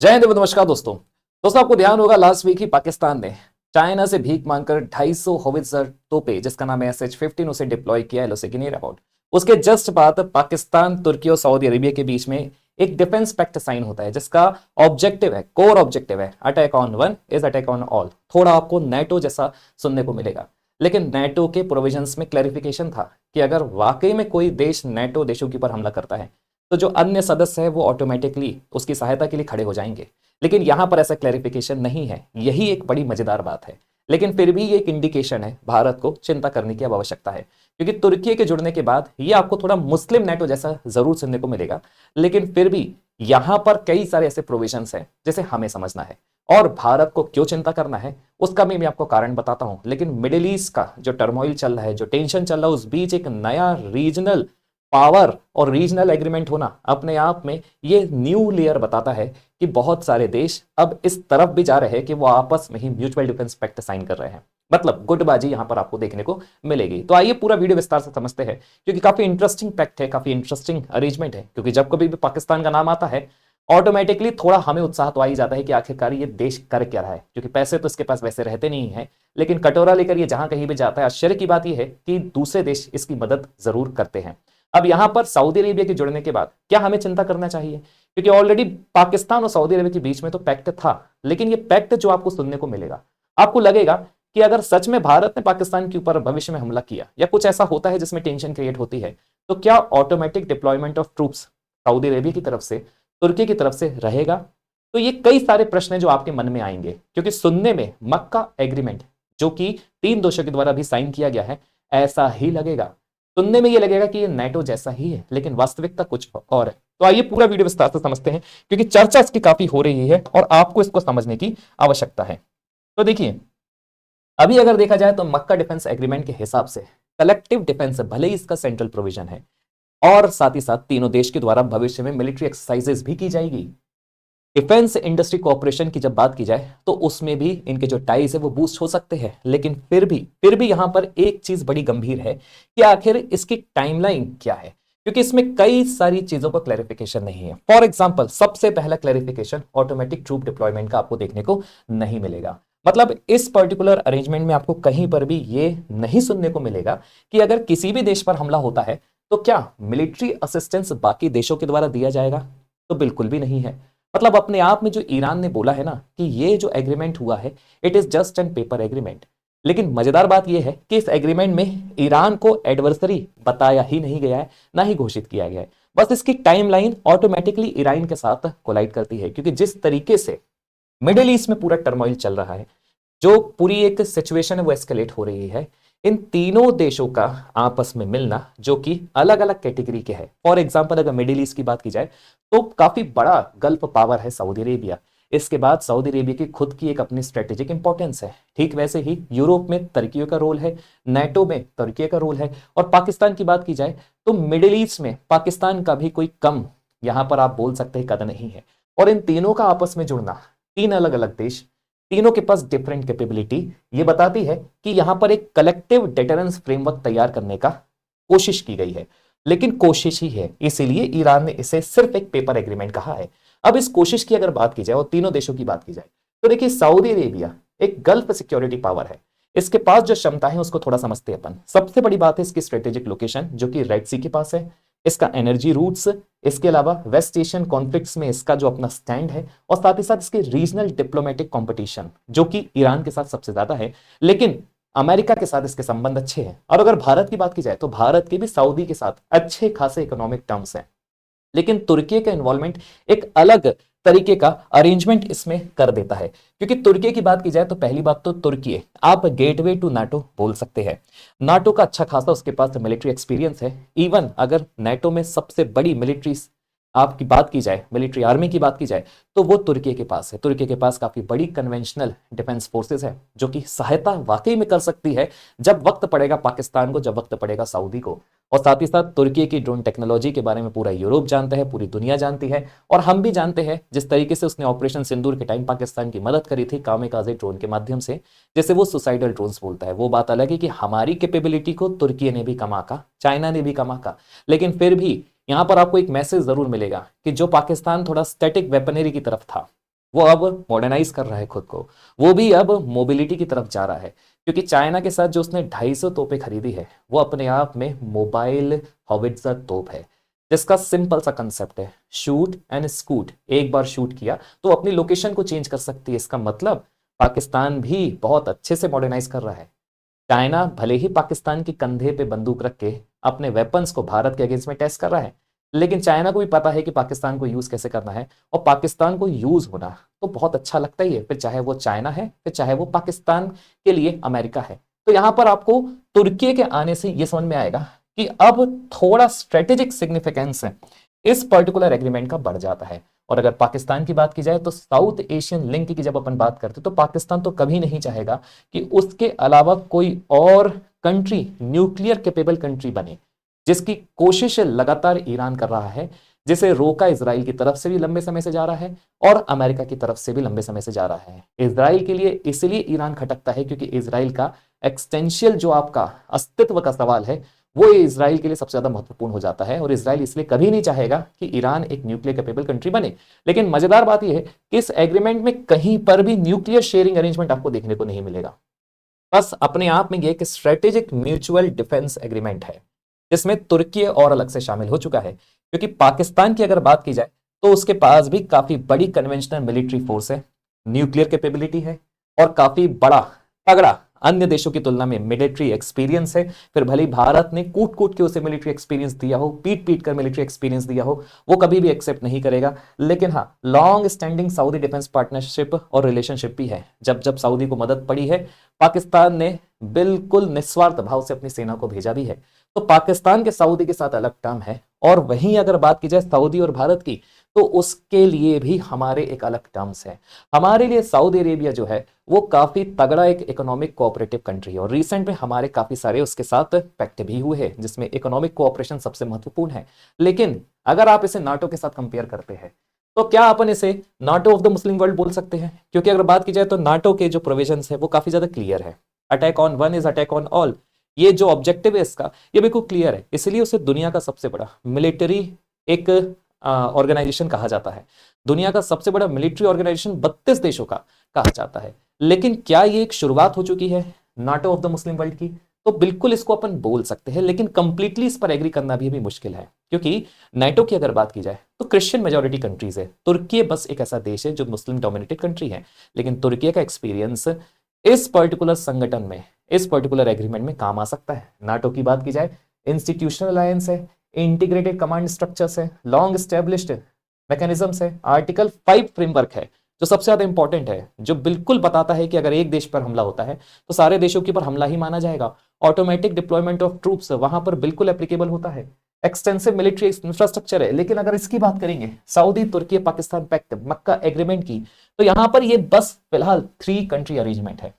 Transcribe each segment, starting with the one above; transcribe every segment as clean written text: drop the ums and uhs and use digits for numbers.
जय हिंद, नमस्कार दोस्तों आपको ध्यान होगा लास्ट वीक ही पाकिस्तान ने चाइना से भीख मांगकर 250 होवित्जर तोपे जिसका नाम है SH-15 उसे डिप्लॉय किया है। की नियर अबाउट उसके जस्ट बाद पाकिस्तान, तुर्की और सऊदी अरेबिया के बीच में एक डिफेंस पैक्ट साइन होता है जिसका ऑब्जेक्टिव है, कोर ऑब्जेक्टिव है, attack on one is attack on all. थोड़ा आपको नेटो जैसा सुनने को मिलेगा, लेकिन नेटो के प्रोविजंस में क्लैरिफिकेशन था कि अगर वाकई में कोई देश नेटो देशों के ऊपर हमला करता है तो जो अन्य सदस्य है वो ऑटोमेटिकली उसकी सहायता के लिए खड़े हो जाएंगे। लेकिन यहां पर ऐसा क्लैरिफिकेशन नहीं है, यही एक बड़ी मजेदार बात है। लेकिन फिर भी ये एक इंडिकेशन है भारत को चिंता करने की अब आवश्यकता है, क्योंकि तुर्की के जुड़ने के बाद ये आपको थोड़ा मुस्लिम नेटो जैसा जरूर सुनने को मिलेगा, लेकिन फिर भी यहां पर कई सारे ऐसे प्रोविजंस हैं जिसे हमें समझना है। और भारत को क्यों चिंता करना है उसका मैं आपको कारण बताता हूं। लेकिन मिडिल ईस्ट का जो टर्मोइल चल रहा है, जो टेंशन चल रहा है, उस बीच एक नया रीजनल पावर और रीजनल एग्रीमेंट होना अपने आप में ये न्यू लेयर बताता है कि बहुत सारे देश अब इस तरफ भी जा रहे हैं कि वो आपस में ही म्यूचुअल डिफेंस पैक्ट साइन कर रहे हैं। मतलब गुटबाजी यहां पर आपको देखने को मिलेगी। तो आइए पूरा वीडियो विस्तार से समझते हैं, क्योंकि काफी इंटरेस्टिंग पैक्ट है, काफी इंटरेस्टिंग अरेंजमेंट है। क्योंकि जब कभी भी पाकिस्तान का नाम आता है ऑटोमेटिकली थोड़ा हमें उत्साह तो आ ही जाता है कि आखिरकार ये देश कर क्या रहा है, क्योंकि पैसे तो इसके पास वैसे रहते नहीं है, लेकिन कटोरा लेकर ये जहां कहीं भी जाता है। आश्चर्य की बात यह है कि दूसरे देश इसकी मदद जरूर करते हैं। अब यहां पर सऊदी अरेबिया के जुड़ने के बाद क्या हमें चिंता करना चाहिए, क्योंकि ऑलरेडी पाकिस्तान और सऊदी अरेबिया के बीच में तो पैक्ट था, लेकिन ये पैक्ट जो आपको सुनने को मिलेगा, आपको लगेगा कि अगर सच में भारत ने पाकिस्तान के ऊपर भविष्य में हमला किया या कुछ ऐसा होता है जिसमें टेंशन क्रिएट होती है, तो क्या automatic deployment of troops Saudi Arabia की तरफ से, तुर्की की तरफ से रहेगा? तो ये कई सारे प्रश्न हैं जो आपके मन में आएंगे, क्योंकि सुनने में मक्का एग्रीमेंट जो कि 3 देशों के द्वारा भी साइन किया गया है ऐसा ही लगेगा। सुनने में ये लगेगा कि ये नेटो जैसा ही है, लेकिन वास्तविकता कुछ और है। तो आइए पूरा वीडियो विस्तार से समझते हैं, क्योंकि चर्चा इसकी काफी हो रही है और आपको इसको समझने की आवश्यकता है। तो देखिए, अभी अगर देखा जाए तो मक्का डिफेंस एग्रीमेंट के हिसाब से कलेक्टिव डिफेंस भले ही इसका सेंट्रल प्रोविजन है, और साथ ही साथ तीनों देश के द्वारा भविष्य में मिलिट्री एक्सरसाइजेस भी की जाएगी। डिफेंस इंडस्ट्री कोऑपरेशन की जब बात की जाए तो उसमें भी इनके जो टाइज है वो बूस्ट हो सकते हैं। लेकिन फिर भी यहां पर एक चीज बड़ी गंभीर है कि आखिर इसकी टाइमलाइन क्या है, क्योंकि इसमें कई सारी चीजों का क्लैरिफिकेशन नहीं है। फॉर एग्जांपल, सबसे पहला क्लैरिफिकेशन ऑटोमेटिक ट्रूप डिप्लॉयमेंट का आपको देखने को नहीं मिलेगा। मतलब इस पर्टिकुलर अरेंजमेंट में आपको कहीं पर भी ये नहीं सुनने को मिलेगा कि अगर किसी भी देश पर हमला होता है तो क्या मिलिट्री असिस्टेंस बाकी देशों के द्वारा दिया जाएगा? तो बिल्कुल भी नहीं है। मतलब अपने आप में जो ईरान ने बोला है ना कि ये जो एग्रीमेंट हुआ है it is just an paper agreement, लेकिन मजेदार बात यह है कि इस एग्रीमेंट में ईरान को एडवर्सरी बताया ही नहीं गया है, ना ही घोषित किया गया है। बस इसकी टाइमलाइन ऑटोमेटिकली ईरान के साथ कोलाइड करती है, क्योंकि जिस तरीके से मिडिल ईस्ट में पूरा टर्मोइल चल रहा है, जो पूरी एक सिचुएशन है वो एस्केलेट हो रही है, इन तीनों देशों का आपस में मिलना जो कि अलग अलग कैटेगरी के है। फॉर एग्जांपल, अगर मिडिल ईस्ट की बात की जाए तो काफी बड़ा गल्फ पावर है सऊदी अरेबिया। इसके बाद सऊदी अरेबिया की खुद की एक अपनी स्ट्रेटेजिक इंपॉर्टेंस है। ठीक वैसे ही यूरोप में तुर्की का रोल है, नेटो में तुर्की का रोल है, और पाकिस्तान की बात की जाए तो मिडिल ईस्ट में पाकिस्तान का भी कोई कम यहां पर आप बोल सकते हैं कद नहीं है। और इन तीनों का आपस में जुड़ना, 3 अलग अलग देश, तीनों के पास डिफरेंट कैपेबिलिटी, ये बताती है कि यहां पर एक कलेक्टिव डिटरेंस फ्रेमवर्क तैयार करने का कोशिश की गई है। लेकिन कोशिश ही है, इसीलिए ईरान ने इसे सिर्फ एक पेपर एग्रीमेंट कहा है। अब इस कोशिश की अगर बात की जाए और तीनों देशों की बात की जाए तो देखिए, सऊदी अरेबिया एक गल्फ सिक्योरिटी पावर है। इसके पास जो क्षमता है उसको थोड़ा समझते हैं अपन। सबसे बड़ी बात है इसकी स्ट्रेटेजिक लोकेशन जो कि रेड सी के पास है, इसका एनर्जी रूट्स, इसके अलावा वेस्ट एशियन कॉन्फ्लिक्ट्स में इसका जो अपना स्टैंड है, और साथ ही साथ इसके रीजनल डिप्लोमेटिक कंपटीशन जो कि ईरान के साथ सबसे ज्यादा है। लेकिन अमेरिका के साथ इसके संबंध अच्छे हैं। और अगर भारत की बात की जाए तो भारत के भी सऊदी के साथ अच्छे खासे इकोनॉमिक टर्म्स हैं। लेकिन तुर्की का इन्वॉल्वमेंट एक अलग तरीके का अरेंजमेंट इसमें कर देता है, क्योंकि तुर्की की बात की जाए तो पहली बात तो तुर्की है, आप गेटवे टू नाटो बोल सकते हैं। नाटो का अच्छा खासा उसके पास मिलिट्री एक्सपीरियंस है। इवन अगर नाटो में सबसे बड़ी मिलिट्री आपकी बात की जाए, मिलिट्री आर्मी की बात की जाए, तो वो तुर्की के पास है। तुर्की के पास काफी बड़ी कन्वेंशनल डिफेंस फोर्सेस है जो कि सहायता वाकई में कर सकती है जब वक्त पड़ेगा पाकिस्तान को, जब वक्त पड़ेगा सऊदी को। और साथ ही साथ तुर्की की ड्रोन टेक्नोलॉजी के बारे में पूरा यूरोप जानता है, पूरी दुनिया जानती है, और हम भी जानते हैं जिस तरीके से उसने ऑपरेशन सिंदूर के टाइम पाकिस्तान की मदद करी थी कामिकाजे ड्रोन के माध्यम से, जैसे वो सुसाइडल ड्रोन्स बोलता है। वो बात अलग है कि हमारी कैपेबिलिटी को तुर्की ने भी कम आंका, चाइना ने भी कम आंका, लेकिन फिर भी यहां पर आपको एक मैसेज जरूर मिलेगा कि जो पाकिस्तान थोड़ा स्टैटिक वेपनरी की तरफ था, वो अब मॉडर्नाइज कर रहा है खुद को, वो भी अब मोबिलिटी की तरफ जा रहा है, क्योंकि चाइना के साथ जो उसने 250 तोपें खरीदी है वो अपने आप में मोबाइल हॉविट्जर तोप है, जिसका सिंपल सा कंसेप्ट है शूट एंड स्कूट। एक बार शूट किया तो अपनी लोकेशन को चेंज कर सकती है। इसका मतलब पाकिस्तान भी बहुत अच्छे से मॉडर्नाइज कर रहा है। चाइना भले ही पाकिस्तान के कंधे पे बंदूक रख के अपने वेपन्स को भारत के अगेंस्ट में टेस्ट कर रहा है, लेकिन चाइना को भी पता है कि पाकिस्तान को यूज कैसे करना है, और पाकिस्तान को यूज होना तो बहुत अच्छा लगता ही है, फिर चाहे वो चाइना है, फिर चाहे वो पाकिस्तान के लिए अमेरिका है। तो यहां पर आपको तुर्की के आने से यह समझ में आएगा कि अब थोड़ा स्ट्रेटेजिक सिग्निफिकेंस है इस पर्टिकुलर एग्रीमेंट का बढ़ जाता है। और अगर पाकिस्तान की बात की जाए तो साउथ एशियन लिंक की जब अपन बात करते तो पाकिस्तान तो कभी नहीं चाहेगा कि उसके अलावा कोई और कंट्री न्यूक्लियर कैपेबल कंट्री बने, जिसकी कोशिश लगातार ईरान कर रहा है, जिसे रोका इसराइल की तरफ से भी लंबे समय से जा रहा है और अमेरिका की तरफ से भी लंबे समय से जा रहा है। इसराइल के लिए इसलिए ईरान खटकता है क्योंकि इसराइल का एक्सटेंशियल जो आपका अस्तित्व का सवाल है वो इसराइल के लिए सबसे ज्यादा महत्वपूर्ण हो जाता है, और इसराइल इसलिए कभी नहीं चाहेगा कि ईरान एक न्यूक्लियर कैपेबल कंट्री बने। लेकिन मजेदार बात यह है कि इस एग्रीमेंट में कहीं पर भी न्यूक्लियर शेयरिंग अरेंजमेंट आपको देखने को नहीं मिलेगा। बस अपने आप में यह एक स्ट्रेटेजिक म्यूचुअल डिफेंस एग्रीमेंट है, जिसमें तुर्की और अलग से शामिल हो चुका है, क्योंकि पाकिस्तान की अगर बात की जाए तो उसके पास भी काफी बड़ी कन्वेंशनल मिलिट्री फोर्स है, न्यूक्लियर कैपेबिलिटी है और काफी बड़ा तगड़ा अन्य देशों की तुलना में मिलिट्री एक्सपीरियंस है। फिर भले भारत ने कूट कूट के उसे मिलिट्री एक्सपीरियंस दिया हो, पीट पीट कर मिलिट्री एक्सपीरियंस दिया हो, वो कभी भी एक्सेप्ट नहीं करेगा। लेकिन हाँ, long standing Saudi defence partnership और रिलेशनशिप भी है। जब जब सऊदी को मदद पड़ी है, पाकिस्तान ने बिल्कुल निस्वार्थ भाव से अपनी सेना को भेजा भी है। तो पाकिस्तान के सऊदी के साथ अलग टर्म है, और वहीं अगर बात की जाए सऊदी और भारत की तो उसके लिए भी हमारे एक अलग टर्म्स है। हमारे लिए सऊदी अरेबिया जो है वो काफी तगड़ा एक इकोनॉमिक कोऑपरेटिव कंट्री है, और रिसेंट में हमारे काफी सारे उसके साथ पैक्ट भी हुए हैं, जिसमें इकोनॉमिक कोऑपरेशन सबसे महत्वपूर्ण है। लेकिन अगर आप इसे नाटो के साथ कंपेयर करते हैं तो क्या अपन इसे NATO of the Muslim world बोल सकते हैं? क्योंकि अगर बात की जाए तो नाटो के जो प्रोविजंस है वो काफी ज्यादा क्लियर है। Attack on one is attack on all, ये जो ऑब्जेक्टिव है इसका ये बिल्कुल क्लियर है, इसलिए उसे दुनिया का सबसे बड़ा मिलिट्री एक ऑर्गेनाइजेशन कहा जाता है। दुनिया का सबसे बड़ा मिलिट्री ऑर्गेनाइजेशन 32 देशों का कहा जाता है। लेकिन क्या ये एक शुरुआत हो चुकी है NATO of the Muslim world की? तो बिल्कुल इसको अपन बोल सकते हैं, लेकिन कंप्लीटली इस पर एग्री करना भी मुश्किल है, क्योंकि नाटो की अगर बात की जाए तो क्रिश्चियन मेजोरिटी कंट्रीज है। तुर्की बस एक ऐसा देश है जो मुस्लिम डोमिनेटेड कंट्री है, लेकिन तुर्की का एक्सपीरियंस इस पर्टिकुलर संगठन में, इस पर्टिकुलर एग्रीमेंट में काम आ सकता है। नाटो की बात की जाए, इंस्टीट्यूशनल अलायंस है, इंटीग्रेटेड कमांड स्ट्रक्चर्स है, लॉन्ग एस्टेब्लिश्ड मैकेनिज्म्स है, आर्टिकल 5 फ्रेमवर्क है जो सबसे ज्यादा इंपॉर्टेंट है, जो बिल्कुल बताता है कि अगर एक देश पर हमला होता है तो सारे देशों के ऊपर हमला ही माना जाएगा। ऑटोमेटिक डिप्लॉयमेंट ऑफ ट्रूप्स वहां पर बिल्कुल एप्लीकेबल होता है। एक्सटेंसिव मिलिट्री इंफ्रास्ट्रक्चर है। लेकिन अगर इसकी बात करेंगे सऊदी तुर्की पाकिस्तान पैक्ट मक्का एग्रीमेंट की, तो यहां पर ये बस फिलहाल 3 कंट्री अरेंजमेंट है।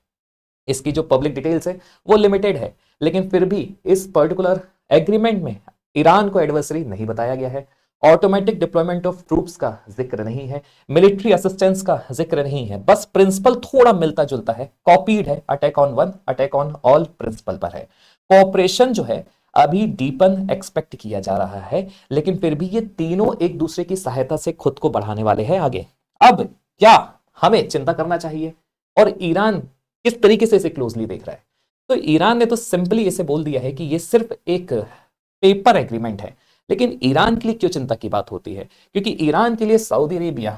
इसकी जो पब्लिक डिटेल्स है वो लिमिटेड है, लेकिन फिर भी इस पर्टिकुलर एग्रीमेंट में ईरान को एडवर्सरी नहीं बताया गया है, ऑटोमेटिक डिप्लॉयमेंट ऑफ ट्रूप्स का जिक्र नहीं है, मिलिट्री असिस्टेंस का जिक्र नहीं है, बस प्रिंसिपल थोड़ा मिलता जुलता है, कॉपीड है, attack on one attack on all principle पर है। कोऑपरेशन जो है अभी डीपन एक्सपेक्ट किया जा रहा है, लेकिन फिर भी ये तीनों एक दूसरे की सहायता से खुद को बढ़ाने वाले हैं आगे। अब क्या हमें चिंता करना चाहिए और ईरान किस तरीके से इसे क्लोजली देख रहा है? तो ईरान ने तो सिंपली इसे बोल दिया है कि ये सिर्फ एक पेपर एग्रीमेंट है। लेकिन ईरान के लिए क्यों चिंता की बात होती है? क्योंकि ईरान के लिए सऊदी अरेबिया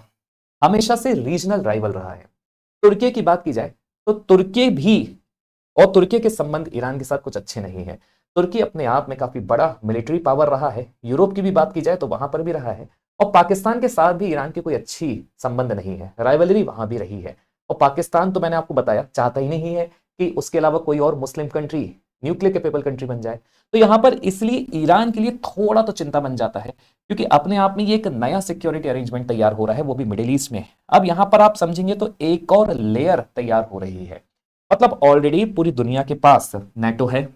हमेशा से रीजनल राइवल रहा है। तुर्की की बात की जाए तो तुर्की भी और तुर्की के संबंध ईरान के साथ कुछ अच्छे नहीं है। तुर्की अपने आप में काफी बड़ा मिलिट्री पावर रहा है, यूरोप की भी बात की जाए तो वहां पर भी रहा है, और पाकिस्तान के साथ भी ईरान की कोई अच्छी संबंध नहीं है, राइवलरी वहां भी रही है। और पाकिस्तान तो मैंने आपको बताया चाहता ही नहीं है कि उसके अलावा कोई और Muslim country nuclear capable country बन जाए। तो यहां पर इसलिए ईरान के लिए थोड़ा तो चिंता बन जाता है, क्योंकि अपने आप में ये एक नया सिक्योरिटी अरेंजमेंट तैयार हो रहा है, वो भी मिडिल ईस्ट में। अब यहां पर आप समझेंगे तो एक और लेयर तैयार हो रही है। मतलब ऑलरेडी पूरी दुनिया के पास नेटो है,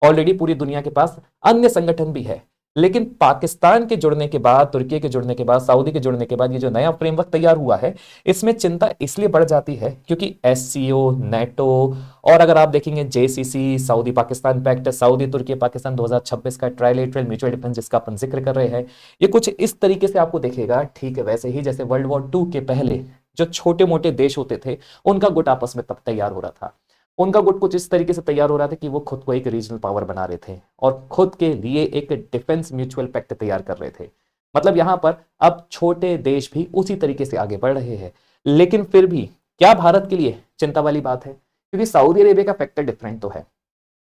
ऑलरेडी पूरी दुनिया के पास अन्य संगठन भी है, लेकिन पाकिस्तान के जुड़ने के बाद, तुर्की के जुड़ने के बाद, सऊदी के जुड़ने के बाद ये जो नया फ्रेमवर्क तैयार हुआ है, इसमें चिंता इसलिए बढ़ जाती है क्योंकि एससीओ, नेटो और अगर आप देखेंगे JCC, Saudi Pakistan pact, Saudi Turkey Pakistan 2026 का ट्राइलेटरल म्यूचुअल डिफेंस जिसका अपन जिक्र कर रहे हैं, ये कुछ इस तरीके से आपको देखेगा, ठीक है वैसे ही जैसे वर्ल्ड वॉर 2 के पहले जो छोटे मोटे देश होते थे उनका गुट आपस में तब तैयार हो रहा था। उनका गुट कुछ इस तरीके से तैयार हो रहा था कि वो खुद को एक रीजनल पावर बना रहे थे और खुद के लिए एक डिफेंस म्यूचुअल पैक्ट तैयार कर रहे थे। मतलब यहां पर अब छोटे देश भी उसी तरीके से आगे बढ़ रहे हैं। लेकिन फिर भी क्या भारत के लिए चिंता वाली बात है? क्योंकि सऊदी अरेबिया का फैक्टर डिफरेंट तो है।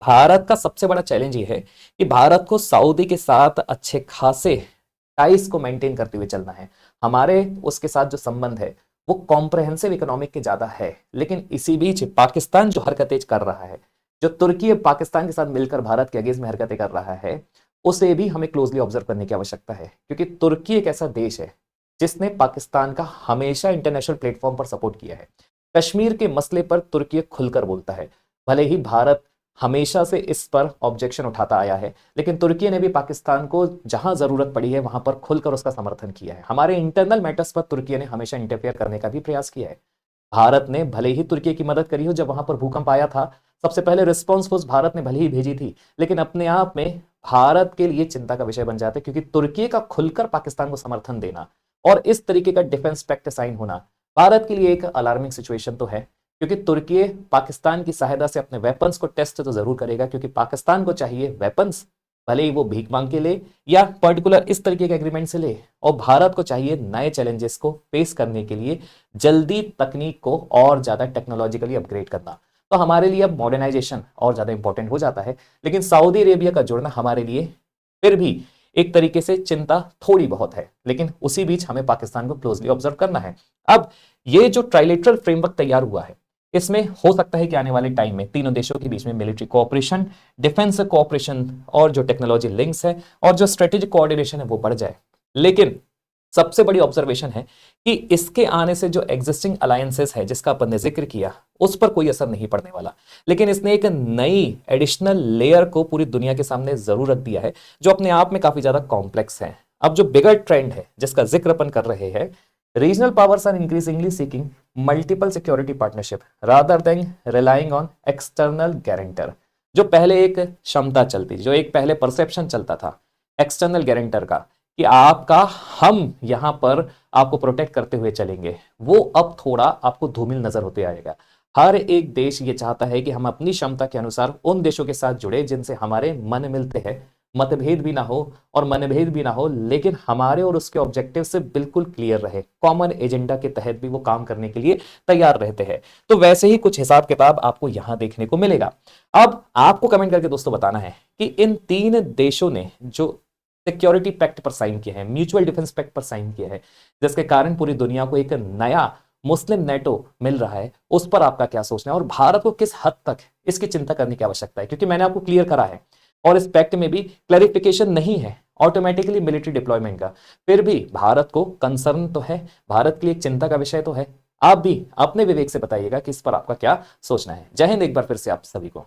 भारत का सबसे बड़ा चैलेंज ये है कि भारत को सऊदी के साथ अच्छे खासे टाइज को मेंटेन करते हुए चलना है। हमारे उसके साथ जो संबंध है वो कॉम्प्रहेंसिव इकोनॉमिक के ज्यादा है। लेकिन इसी बीच पाकिस्तान जो हरकतें कर रहा है, जो तुर्की पाकिस्तान के साथ मिलकर भारत के अगेंस्ट में हरकतें कर रहा है, उसे भी हमें क्लोजली ऑब्जर्व करने की आवश्यकता है। क्योंकि तुर्की एक ऐसा देश है जिसने पाकिस्तान का हमेशा इंटरनेशनल प्लेटफॉर्म पर सपोर्ट किया है। कश्मीर के मसले पर तुर्की खुलकर बोलता है। भले ही भारत हमेशा से इस पर ऑब्जेक्शन उठाता आया है, लेकिन तुर्की ने भी पाकिस्तान को जहां जरूरत पड़ी है वहां पर खुलकर उसका समर्थन किया है। हमारे इंटरनल मैटर्स पर तुर्की ने हमेशा इंटरफेयर करने का भी प्रयास किया है। भारत ने भले ही तुर्की की मदद करी हो, जब वहां पर भूकंप आया था सबसे पहले रिस्पॉन्स फोर्स भारत ने भले ही भेजी थी, लेकिन अपने आप में भारत के लिए चिंता का विषय बन जाता है। क्योंकि तुर्की का खुलकर पाकिस्तान को समर्थन देना और इस तरीके का डिफेंस पैक्ट साइन होना भारत के लिए एक अलार्मिंग सिचुएशन तो है। क्योंकि तुर्की पाकिस्तान की सहायता से अपने वेपन्स को टेस्ट तो जरूर करेगा, क्योंकि पाकिस्तान को चाहिए वेपन्स, भले ही वो भीख मांग के ले या पर्टिकुलर इस तरीके के एग्रीमेंट से ले। और भारत को चाहिए नए चैलेंजेस को फेस करने के लिए जल्दी तकनीक को और ज्यादा टेक्नोलॉजिकली अपग्रेड करना। तो हमारे लिए अब मॉडर्नाइजेशन और ज्यादा इंपॉर्टेंट हो जाता है। लेकिन सऊदी अरेबिया का जुड़ना हमारे लिए फिर भी एक तरीके से चिंता थोड़ी बहुत है। लेकिन उसी बीच हमें पाकिस्तान को क्लोजली ऑब्जर्व करना है। अब ये जो ट्राइलेटरल फ्रेमवर्क तैयार हुआ है, इसमें हो सकता है कि आने वाले टाइम में तीनों देशों के बीच में मिलिट्री कोऑपरेशन, डिफेंस कोऑपरेशन और जो टेक्नोलॉजी लिंक्स है और जो स्ट्रेटेजिक कोऑर्डिनेशन है वो बढ़ जाए। लेकिन सबसे बड़ी ऑब्जर्वेशन है कि इसके आने से जो एग्जिस्टिंग अलायंसेस है जिसका अपन ने जिक्र किया, उस पर कोई असर नहीं पड़ने वाला। लेकिन इसने एक नई एडिशनल लेयर को पूरी दुनिया के सामने जरूर रख दिया है, जो अपने आप में काफी ज्यादा कॉम्प्लेक्स है। अब जो बिगर ट्रेंड है जिसका जिक्र अपन कर रहे हैं, regional powers are increasingly seeking multiple security partnership rather than relying on external guarantor. जो पहले एक क्षमता चलती, जो एक पहले परसेप्शन चलता था एक्सटर्नल गारंटर का कि आपका हम यहां पर आपको प्रोटेक्ट करते हुए चलेंगे, वो अब थोड़ा आपको धूमिल नजर होते आएगा। हर एक देश ये चाहता है कि हम अपनी क्षमता के अनुसार उन देशों के साथ जुड़े जिनसे हमारे मन मिलते हैं, मतभेद भी ना हो और मनभेद भी ना हो, लेकिन हमारे और उसके ऑब्जेक्टिव से बिल्कुल क्लियर रहे, कॉमन एजेंडा के तहत भी वो काम करने के लिए तैयार रहते हैं। तो वैसे ही कुछ हिसाब किताब आपको यहां देखने को मिलेगा। अब आपको कमेंट करके दोस्तों बताना है कि इन तीन देशों ने जो सिक्योरिटी पैक्ट पर साइन किया है, म्यूचुअल डिफेंस पैक्ट पर साइन किया है, जिसके कारण पूरी दुनिया को एक नया मुस्लिम नेटो मिल रहा है, उस पर आपका क्या सोचना है और भारत को किस हद तक इसकी चिंता करने की आवश्यकता है। क्योंकि मैंने आपको क्लियर करा है और इस पैक्ट में भी क्लैरिफिकेशन नहीं है ऑटोमेटिकली मिलिट्री डिप्लॉयमेंट का, फिर भी भारत को कंसर्न तो है, भारत के लिए एक चिंता का विषय तो है। आप भी अपने विवेक से बताइएगा कि इस पर आपका क्या सोचना है। जय हिंद एक बार फिर से आप सभी को।